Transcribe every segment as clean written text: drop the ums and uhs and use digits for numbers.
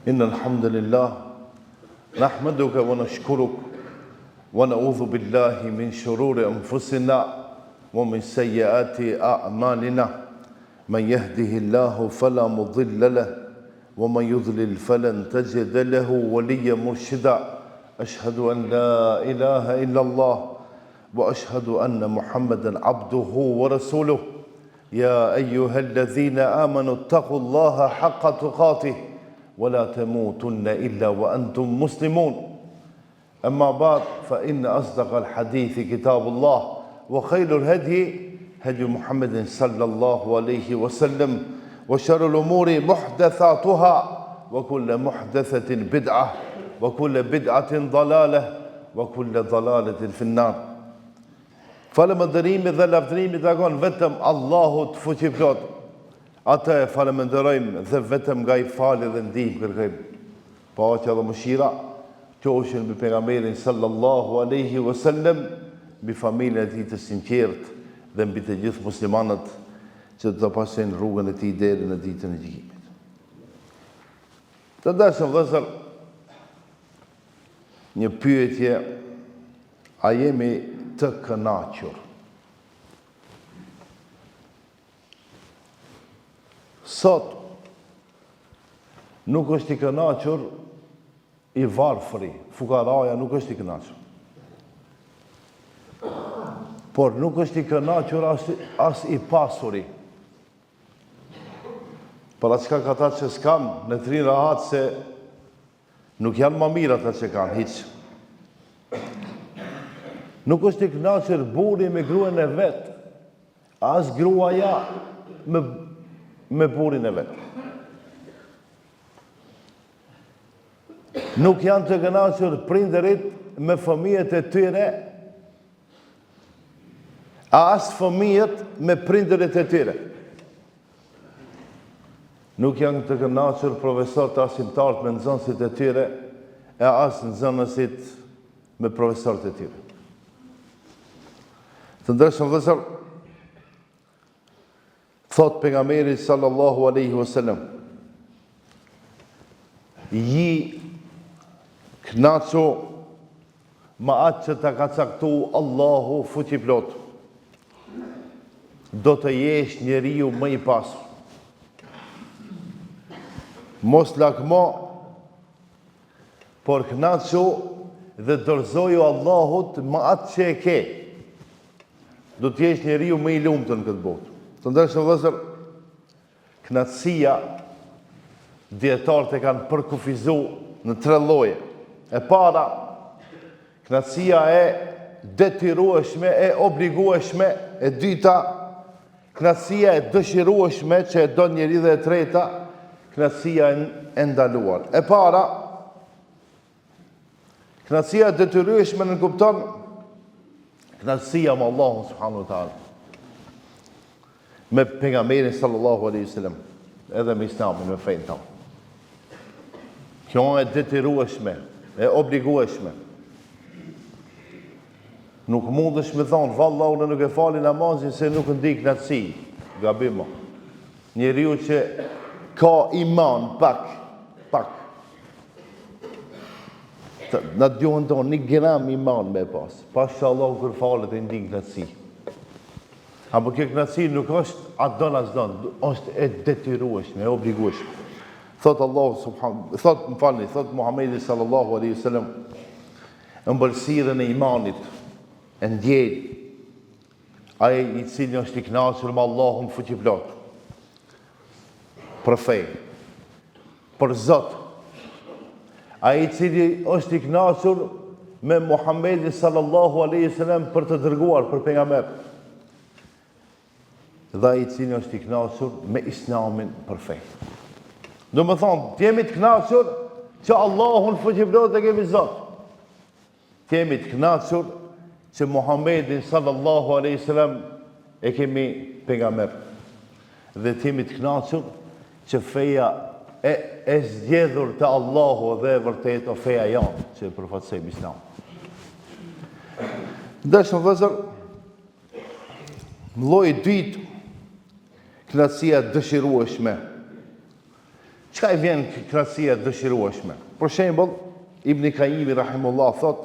إن الحمد لله نحمدك ونشكرك ونعوذ بالله من شرور أنفسنا ومن سيئات أعمالنا من يهده الله فلا مضل له ومن يضلل فلن تجد له وليا مرشدا أشهد أن لا إله إلا الله وأشهد أن محمدا عبده ورسوله يا أيها الذين آمنوا اتقوا الله حق تقاته ولا تموتن إلا وأنتم مسلمون أما بعد فإن أصدق الحديث كتاب الله وخير الهدي هدي محمد صلى الله عليه وسلم وشر الأمور محدثاتها وكل محدثة بدعة وكل بدعة ضلالة وكل ضلالة في النار. Falëndërimi dhe lavdërimi takon vetëm Allahut fuqiplot. Atë e falënderojmë dhe vetëm nga I falë dhe ndihmë kërkojmë. Paqja dhe mëshira qofshin mbi pejgamberin sallallahu alaihi wasallam, mbi familjen e tij të sinqert dhe mbi të gjithë muslimanët që të pasojnë rrugën e tij deri në ditën e gjykimit. Të dashur vëllezër, një pyetje: a jemi të kënaqur? Sot nuk është I kënaqur I varfëri, fukaraja nuk është I kënaqur. Por nuk është I kënaqur as I pasuri. Për çka ata që s'kan në tri rahat se nuk janë më mirë ata që kanë hiç. Nuk është I kënaqur burri me gruan e vet, as gruaja me burrin e vet. Nuk janë të kënaqur prindërit me fëmijët e tyre, as fëmijët me prindërit e tyre. Nuk janë të kënaqur profesorët arsimtarët me nxënësit e tyre, e as nxënësit me profesorët e tyre. Të ndershëm vëllezër, thot pejgamberi sallallahu alaihi wasallam: "Ji kënaqu me atë që ta ka caktuar Allahu fuqiplot. Do të jesh njeriu më I pasur. Mos lakmo, por kënaqu dhe dorëzoju Allahut me atë që e ke. Do të jesh njeriu më I lumtur në këtë botë." Të ndershëm vëllezër, kënaqësia dietarët e kanë përkufizuar në 3 lloje. E para, kënaqësia e detyrueshme, e obligueshme; e dyta, kënaqësia e dëshirueshme që e don njeriu; dhe e treta, kënaqësia e ndaluar. E para, kënaqësia e detyrueshme në kupton kënaqësia me Allahun subhanahu wa taala, me pejgamberin sallallahu alaihi wasallam, edhe me Islamin, me fenë tonë. Kjo e detyrueshme, e obligueshme. Nuk mundesh me thonë, vallahu unë nuk e fali namazin se nuk ndi kënaqësi. Gabim. Njeriu që ka iman pak. Na djohen tonë, 1 gram iman me pas. Pasha Allah kur falet e ndi kënaqësi. Apo kjo kënaqësi nuk është a don as don, është e detyrueshme, e obligueshme. Thot Muhamedi sallallahu alaihi wasallam, ëmbëlsirën e imanit e ndjej ai I cili është I kënaqur me Allahun fuqiplot, për fe, për Zot, ai I cili është I kënaqur me Muhamedi sallallahu alaihi wasallam për të dërguar, për pejgamber, dhe ai I cili është I kënaqur me Islamin, për fe. Do më thonë, t'jemi të kënaqur që Allahun fuqiplot e kemi Zot. T'jemi të kënaqur që Muhammedin sallallahu alaihi wasallam e kemi pejgamber. Dhe t'jemi të kënaqur që feja e zgjedhur të Allahu dhe e vërtet o feja janë që e përfatsojmë Islam. Dashur vëllezër, lloji I dytë, kënaqësia dëshirueshme, Çka I vjen kënaqësia e dëshirueshme? Për shembull, Ibn Kaimi rahimullah thot,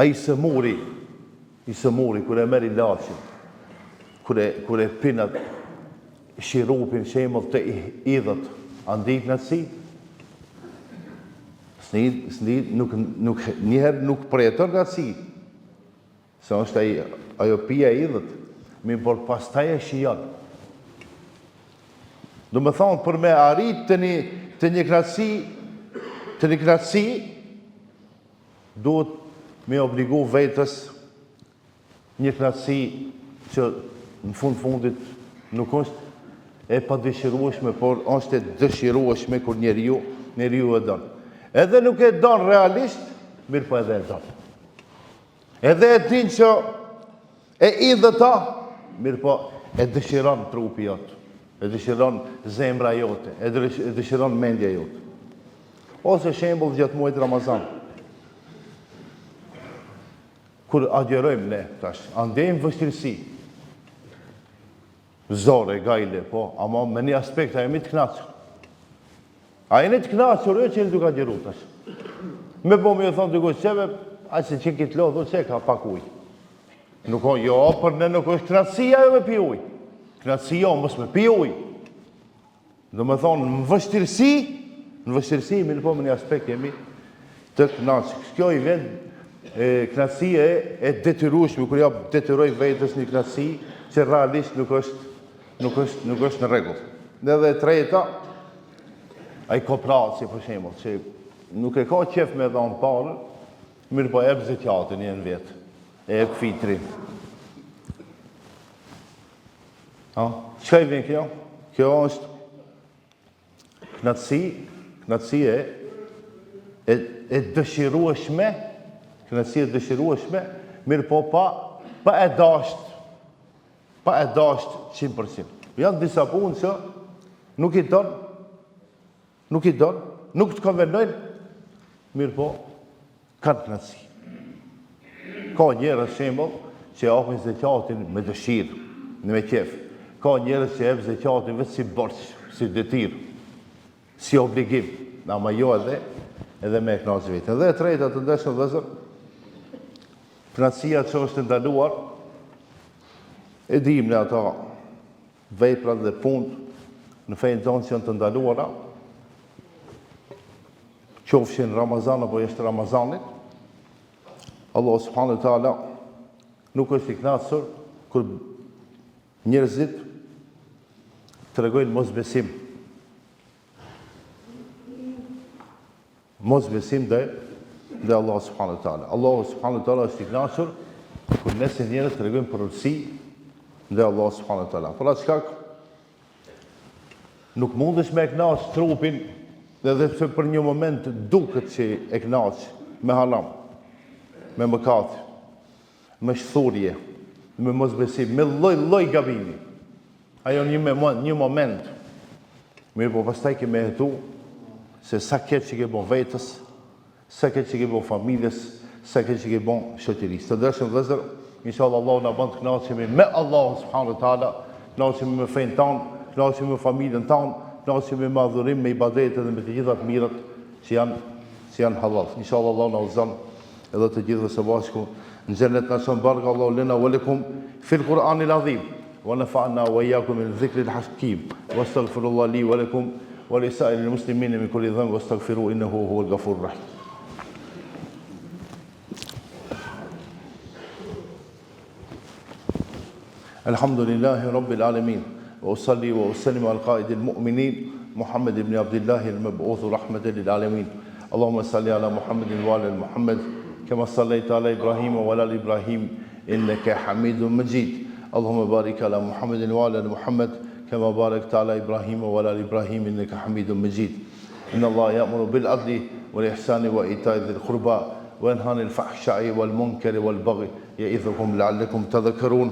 ai sëmuri kur e merr ilaçin, kur e pinat shirupin shembull të idhët, a ndi kënaqësi? Nuk njëherë nuk përjeton kënaqësi. Se është ajo pija e idhët, por pastaj e shijon. Do më thonë, për me arrit të një kënaqësi, duhet me obligu vetës një kënaqësi që në fundit nuk është e pa dëshirueshme, por është e dëshirueshme kur njeriu e don. Edhe nuk e don realisht, mirë po edhe e don. Edhe e din që e idhë ta, mirë po e dëshiron trupi jote, e dëshiron zemra jote, e dëshiron mendja jote. Ose shembull gjatë muajit Ramazan, kur agjerojmë ne tash, andejmë vështirësi, zore, gajle, po, ama me një aspekt a jemi të knaqër. A jeni të knaqër, jo që jeni duke agjeru tash. Me po me thonë të gojë qeve, a që që kitë lodhë, që ka pak uj. Nuk o, jo, për ne nuk është knaqësia jo me pi uj. Knaqësia jo, mos me pi uj. Do me thonë, në vështirësi, me në po me një aspekt jemi të knaqër. Kjo I vjen knaqësia e detyrueshme, kur ja detyroj vetës një knaqësi që realisht nuk është në rregull. Edhe e treta, ai kooperaci për shembull, që nuk e ka qef me dhënë parë, mirë po e zekjatin një vjet, e fitrin. Çka I vjen kjo? Kjo është knaqësi e dëshirueshme, mirë po pa e dasht 100%. Janë disa punë që nuk I don, nuk të konvenojnë, mirë po kanë knaqësi. Ka njerëz shembull që japin zekatin me dëshirë, me qef. Ka njerëz që jep zekatin vetëm si borxh, si detyrë, si obligim, ama jo edhe me knaqësi vetë. Edhe e treta të ndershëm vëllezër, knaqësia që është ndaluar, e dim në ata veprat dhe punë në fejnë tonë që janë të ndaluara, qofshin Ramazan apo jashtë Ramazanit, Allah subhanahu wa taala nuk është I kënaqur kur njerëzit tregojnë mosbesim. Mosbesim dhe Allah subhanahu wa taala. Allah subhanahu wa taala është I kënaqur kur nëse njerëzit tregojnë porositë dhe Allah subhanahu wa taala. Për atë shkak nuk mundesh me kënaq trupin edhe pse për një moment duket që e kënaq me haram, me mëkat, me shthurje, me mosbesim, me lloj gabimi. Ajo një moment. Mirë po pastaj ke me hetu se sa keq që ke bon vetës, sa keq që ke bon familjes, sa keq që ke bon shoqërisë. Të dashur vëllezër, inshallah Allah na bën të kënaqemi me Allah subhanahu wa taala, kënaqemi me fenë tonë, kënaqemi me familjen tonë, kënaqemi me adhurim, me ibadete dhe me të gjitha të mirat që janë halal. Inshallah Allah na udhëzon edhe të gjithëve së bashku në xhenet na son baraka Allahu lana wa lakum fil Qur'anil azim wa nafa'na wa iyyakum min dhikril hakim wastaghfirullah li wa lakum wa li sa'iril muslimin min kulli dhanb wastaghfiruhu innahu huwal ghafurur rahim. الحمد لله رب العالمين وأصلي وأسلم على القائد المؤمنين محمد بن عبد الله المبعوث رحمة للعالمين اللهم صل على محمد وعلى محمد كما صليت على إبراهيم وعلى آل إبراهيم إنك حميد مجيد اللهم بارك على محمد وعلى محمد كما باركت على إبراهيم وعلى آل إبراهيم إنك حميد مجيد إن الله يأمر بالعدل والإحسان وإيتاء ذي القربى وينهى عن الفحشاء والمنكر والبغي يعظكم لعلكم تذكرون